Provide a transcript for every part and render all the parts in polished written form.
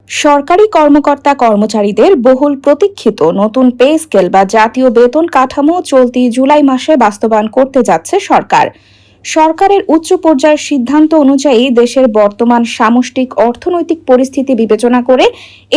সরকারি কর্মকর্তা কর্মচারীদের বহুল প্রতীক্ষিত নতুন পে স্কেল বা জাতীয় বেতন কাঠামো চলতি জুলাই মাসে বাস্তবায়ন করতে যাচ্ছে সরকার। সরকারের উচ্চ পর্যায়ের সিদ্ধান্ত অনুযায়ী দেশের বর্তমান সামষ্টিক অর্থনৈতিক পরিস্থিতি বিবেচনা করে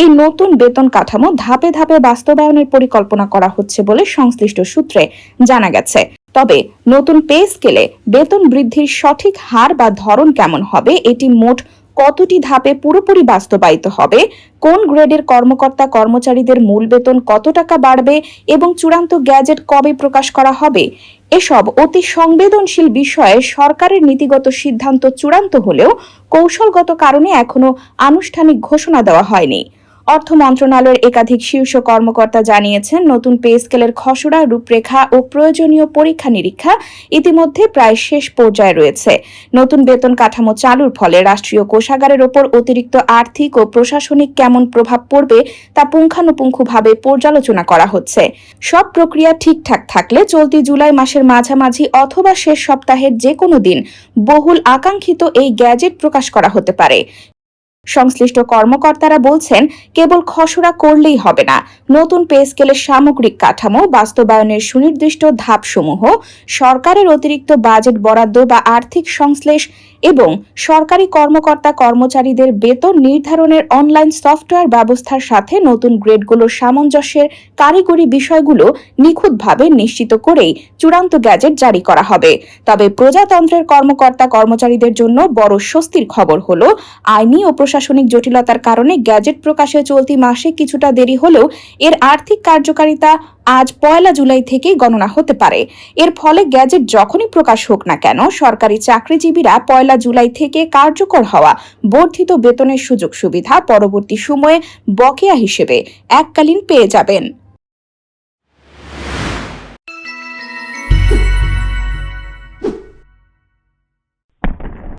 এই নতুন বেতন কাঠামো ধাপে ধাপে বাস্তবায়নের পরিকল্পনা করা হচ্ছে বলে সংশ্লিষ্ট সূত্রে জানা গেছে। তবে নতুন পে স্কেলে বেতন বৃদ্ধির সঠিক হার বা ধরন কেমন হবে, এটি মোট কতটি ধাপে পুরোপুরি বাস্তবায়িত হবে, কোন গ্রেডের কর্মকর্তা কর্মচারীদের মূল বেতন কত টাকা বাড়বে এবং চূড়ান্ত গ্যাজেট কবে প্রকাশ করা হবে, এসব অতি সংবেদনশীল বিষয়ে সরকারের নীতিগত সিদ্ধান্ত চূড়ান্ত হলেও কৌশলগত কারণে এখনো আনুষ্ঠানিক ঘোষণা দেওয়া হয়নি। অর্থ মন্ত্রণালয়ের একাধিক শীর্ষ কর্মকর্তা জানিয়েছেন, নতুন পে স্কেলের খসড়া রূপরেখা ও প্রয়োজনীয় পরীক্ষা নিরীক্ষা ইতিমধ্যে প্রায় শেষ পর্যায়ে রয়েছে। নতুন বেতন কাঠামো চালুর ফলে রাষ্ট্রীয় কোষাগারের ওপর অতিরিক্ত আর্থিক ও প্রশাসনিক কেমন প্রভাব পড়বে তা পুঙ্খানুপুঙ্খভাবে পর্যালোচনা করা হচ্ছে। সব প্রক্রিয়া ঠিকঠাক থাকলে চলতি জুলাই মাসের মাঝামাঝি অথবা শেষ সপ্তাহের যে কোনো দিন বহুল আকাঙ্ক্ষিত এই গ্যাজেট প্রকাশ করা হতে পারে। সংশ্লিষ্ট কর্মকর্তারা বলছেন, কেবল খসড়া করলেই হবে না, নতুন পে স্কেলের সামগ্রিক কাঠামো বাস্তবায়নের সুনির্দিষ্ট ধাপসমূহ, সরকারের অতিরিক্ত বাজেট বরাদ্দ বা আর্থিক সংশ্লেষ এবং সরকারি কর্মকর্তা কর্মচারীদের বেতন নির্ধারণের অনলাইন সফটওয়্যার ব্যবস্থার সাথে নতুন গ্রেডগুলোর সামঞ্জস্যের কারিগরি বিষয়গুলো নিখুঁতভাবে নিশ্চিত করেই চূড়ান্ত গ্যাজেট জারি করা হবে। তবে প্রজাতন্ত্রের কর্মকর্তা কর্মচারীদের জন্য বড় স্বস্তির খবর হলো, আইনি ও প্রশাসনিক জটিলতার কারণে গ্যাজেট প্রকাশে চলতি মাসে কিছুটা দেরি হলেও এর আর্থিক কার্যকারিতা আজ 1 জুলাই থেকেই গণনা হতে পারে। এর ফলে গ্যাজেট যখনই প্রকাশ হোক না কেন, সরকারি চাকরিজীবীরা 1 জুলাই থেকে কার্যকর হওয়া বর্ধিত বেতনের সুযোগ সুবিধা পরবর্তী সময়ে বকেয়া হিসেবে এককালীন পেয়ে যাবেন।